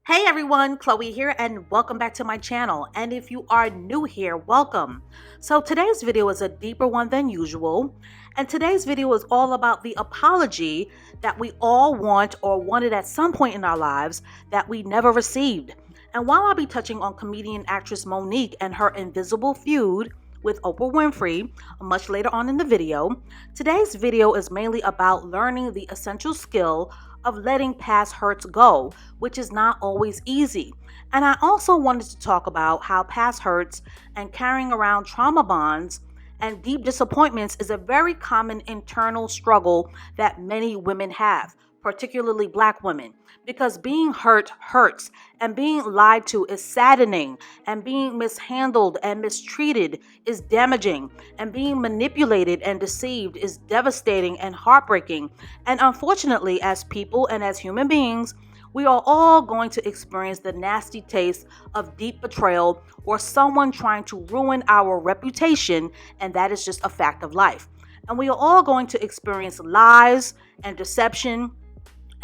Hey everyone, Chloe here and welcome back to my channel. And if you are new here, welcome. So today's video is a deeper one than usual. And today's video is all about the apology that we all want or wanted at some point in our lives that we never received. And while I'll be touching on comedian actress Monique and her invisible feud with Oprah Winfrey much later on in the video, today's video is mainly about learning the essential skill of letting past hurts go, which is not always easy. And I also wanted to talk about how past hurts and carrying around trauma bonds and deep disappointments is a very common internal struggle that many women have, particularly Black women, because being hurt hurts, and being lied to is saddening, and being mishandled and mistreated is damaging, and being manipulated and deceived is devastating and heartbreaking. And unfortunately, as people and as human beings, we are all going to experience the nasty taste of deep betrayal or someone trying to ruin our reputation, and that is just a fact of life. And we are all going to experience lies and deception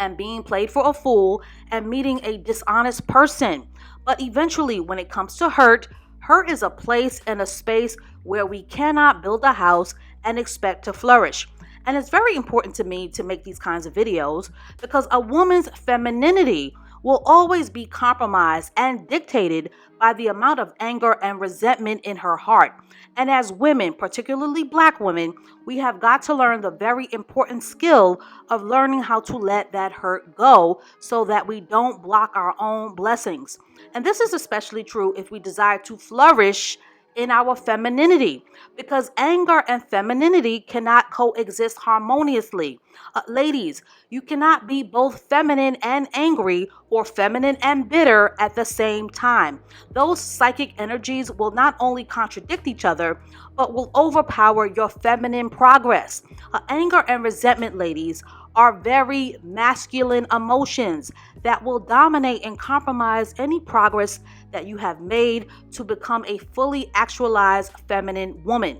and being played for a fool and meeting a dishonest person. But eventually, when it comes to hurt, hurt is a place and a space where we cannot build a house and expect to flourish. And it's very important to me to make these kinds of videos because a woman's femininity will always be compromised and dictated by the amount of anger and resentment in her heart. And as women, particularly Black women, we have got to learn the very important skill of learning how to let that hurt go so that we don't block our own blessings. And this is especially true if we desire to flourish in our femininity, because anger and femininity cannot coexist harmoniously. Ladies, you cannot be both feminine and angry or feminine and bitter at the same time. Those psychic energies will not only contradict each other, but will overpower your feminine progress. Anger and resentment, ladies, are very masculine emotions that will dominate and compromise any progress that you have made to become a fully actualized feminine woman.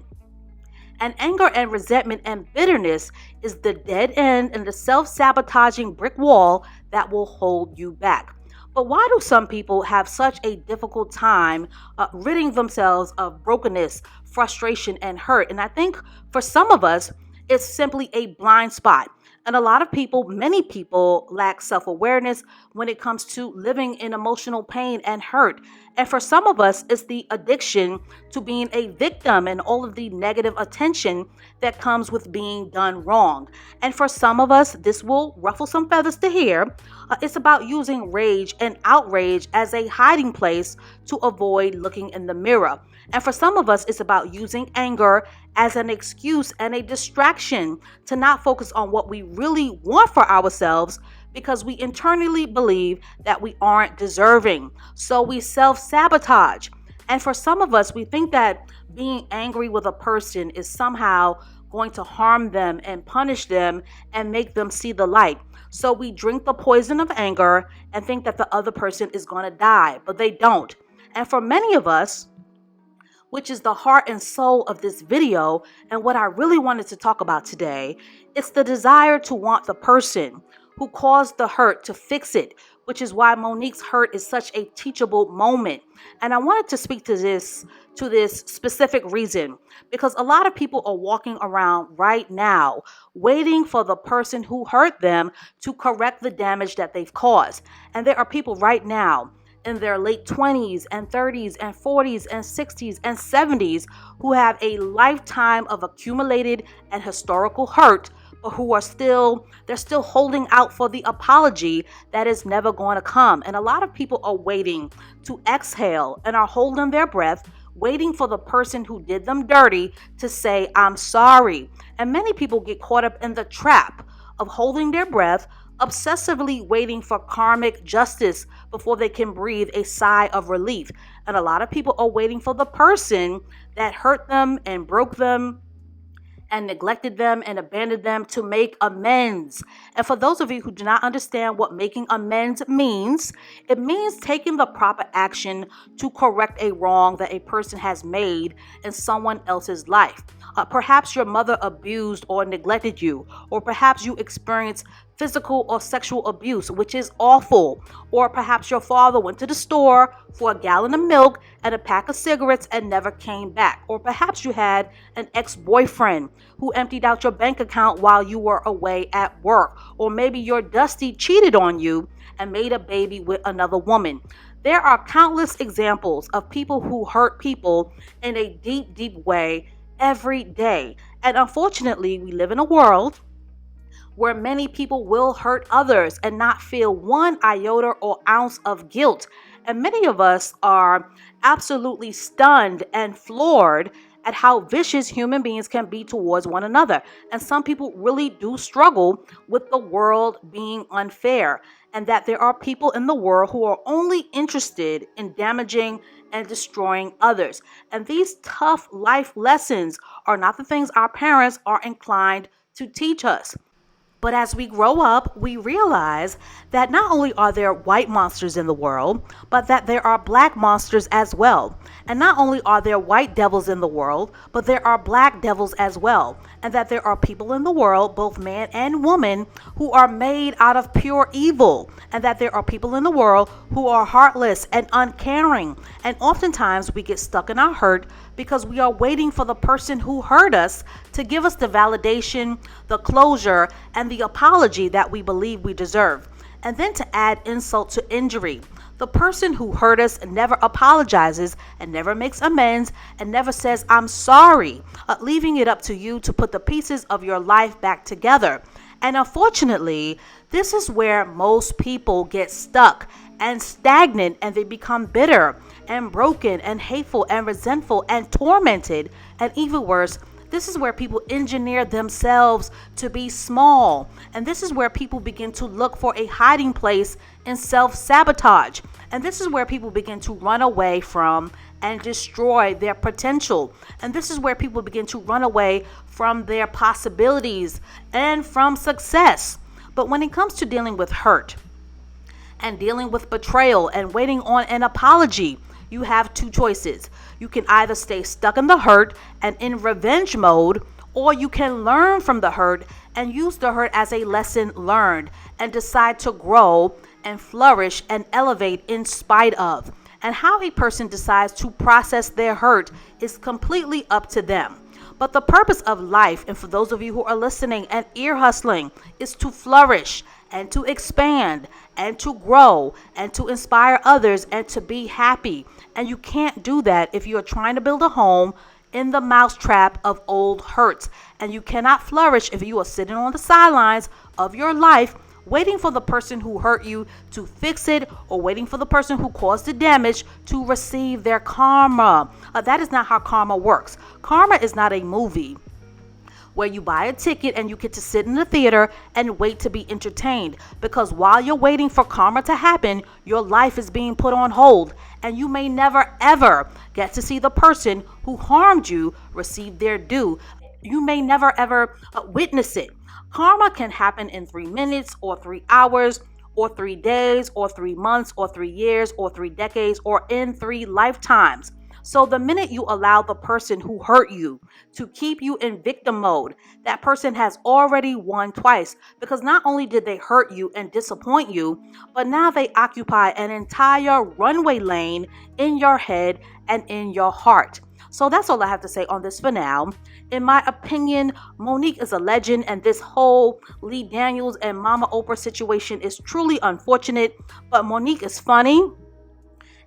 And anger and resentment and bitterness is the dead end and the self-sabotaging brick wall that will hold you back. But why do some people have such a difficult time ridding themselves of brokenness, frustration, and hurt? And I think for some of us, it's simply a blind spot. And a lot of people, many people, lack self-awareness when it comes to living in emotional pain and hurt. And for some of us, it's the addiction to being a victim and all of the negative attention that comes with being done wrong. And for some of us, this will ruffle some feathers to hear. It's about using rage and outrage as a hiding place to avoid looking in the mirror. And for some of us, it's about using anger as an excuse and a distraction to not focus on what we really want for ourselves because we internally believe that we aren't deserving. So we self-sabotage. And for some of us, we think that being angry with a person is somehow going to harm them and punish them and make them see the light. So we drink the poison of anger and think that the other person is going to die, but they don't. And for many of us, which is the heart and soul of this video, and what I really wanted to talk about today, it's the desire to want the person who caused the hurt to fix it, which is why Monique's hurt is such a teachable moment. And I wanted to speak to this specific reason, because a lot of people are walking around right now waiting for the person who hurt them to correct the damage that they've caused. And there are people right now in their late 20s and 30s and 40s and 60s and 70s who have a lifetime of accumulated and historical hurt, but who are still holding out for the apology that is never going to come. And a lot of people are waiting to exhale and are holding their breath, waiting for the person who did them dirty to say, I'm sorry. And many people get caught up in the trap of holding their breath, obsessively waiting for karmic justice before they can breathe a sigh of relief. And a lot of people are waiting for the person that hurt them and broke them and neglected them and abandoned them to make amends. And for those of you who do not understand what making amends means, it means taking the proper action to correct a wrong that a person has made in someone else's life. Perhaps your mother abused or neglected you, or perhaps you experienced physical or sexual abuse, which is awful. Or perhaps your father went to the store for a gallon of milk and a pack of cigarettes and never came back. Or perhaps you had an ex-boyfriend who emptied out your bank account while you were away at work. Or maybe your Dusty cheated on you and made a baby with another woman. There are countless examples of people who hurt people in a deep, deep way every day. And unfortunately, we live in a world where many people will hurt others and not feel one iota or ounce of guilt. And many of us are absolutely stunned and floored at how vicious human beings can be towards one another. And some people really do struggle with the world being unfair, and that there are people in the world who are only interested in damaging and destroying others. And these tough life lessons are not the things our parents are inclined to teach us. But as we grow up, we realize that not only are there white monsters in the world, but that there are black monsters as well. And not only are there white devils in the world, but there are black devils as well. And that there are people in the world, both man and woman, who are made out of pure evil. And that there are people in the world who are heartless and uncaring. And oftentimes we get stuck in our hurt because we are waiting for the person who hurt us to give us the validation, the closure, and the apology that we believe we deserve. And then to add insult to injury, the person who hurt us never apologizes and never makes amends and never says, "I'm sorry," leaving it up to you to put the pieces of your life back together. And unfortunately, this is where most people get stuck and stagnant, and they become bitter and broken and hateful and resentful and tormented. And even worse, this is where people engineer themselves to be small. And this is where people begin to look for a hiding place in self-sabotage. And this is where people begin to run away from and destroy their potential. And this is where people begin to run away from their possibilities and from success. But when it comes to dealing with hurt and dealing with betrayal and waiting on an apology, you have two choices. You can either stay stuck in the hurt and in revenge mode, or you can learn from the hurt and use the hurt as a lesson learned and decide to grow and flourish and elevate in spite of. And how a person decides to process their hurt is completely up to them. But the purpose of life, and for those of you who are listening and ear hustling, is to flourish and to expand and to grow and to inspire others and to be happy. And you can't do that if you're trying to build a home in the mousetrap of old hurts. And you cannot flourish if you are sitting on the sidelines of your life waiting for the person who hurt you to fix it, or waiting for the person who caused the damage to receive their karma. That is not how karma works. Karma is not a movie where you buy a ticket and you get to sit in the theater and wait to be entertained. Because while you're waiting for karma to happen, your life is being put on hold. And you may never ever get to see the person who harmed you receive their due. You may never ever witness it. Karma can happen in 3 minutes or 3 hours or 3 days or 3 months or 3 years or 3 decades or in 3 lifetimes. So the minute you allow the person who hurt you to keep you in victim mode, that person has already won twice, because not only did they hurt you and disappoint you, but now they occupy an entire runway lane in your head and in your heart. So that's all I have to say on this for now. In my opinion, Monique is a legend, and this whole Lee Daniels and Mama Oprah situation is truly unfortunate. But Monique is funny,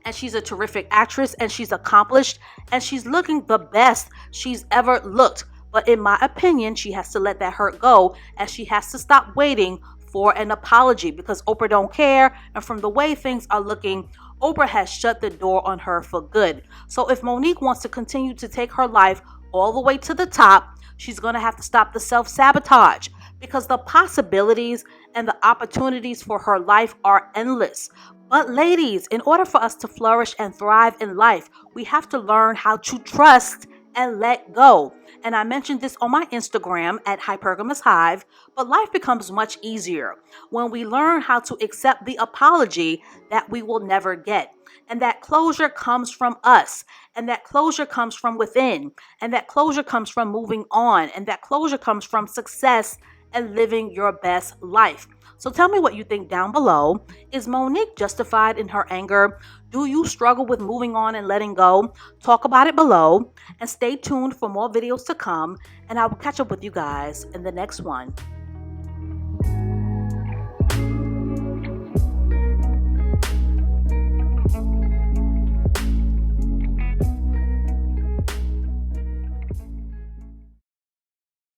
and she's a terrific actress, and she's accomplished, and she's looking the best she's ever looked. But in my opinion, she has to let that hurt go, and she has to stop waiting for an apology, because Oprah don't care. And from the way things are looking, Oprah has shut the door on her for good. So if Monique wants to continue to take her life all the way to the top, she's going to have to stop the self-sabotage, because the possibilities and the opportunities for her life are endless. But ladies, in order for us to flourish and thrive in life, we have to learn how to trust and let go. And I mentioned this on my Instagram at Hypergamous Hive, but life becomes much easier when we learn how to accept the apology that we will never get. And that closure comes from us, and that closure comes from within, and that closure comes from moving on, and that closure comes from success and living your best life. So tell me what you think down below. Is Monique justified in her anger? Do you struggle with moving on and letting go? Talk about it below and stay tuned for more videos to come. And I will catch up with you guys in the next one.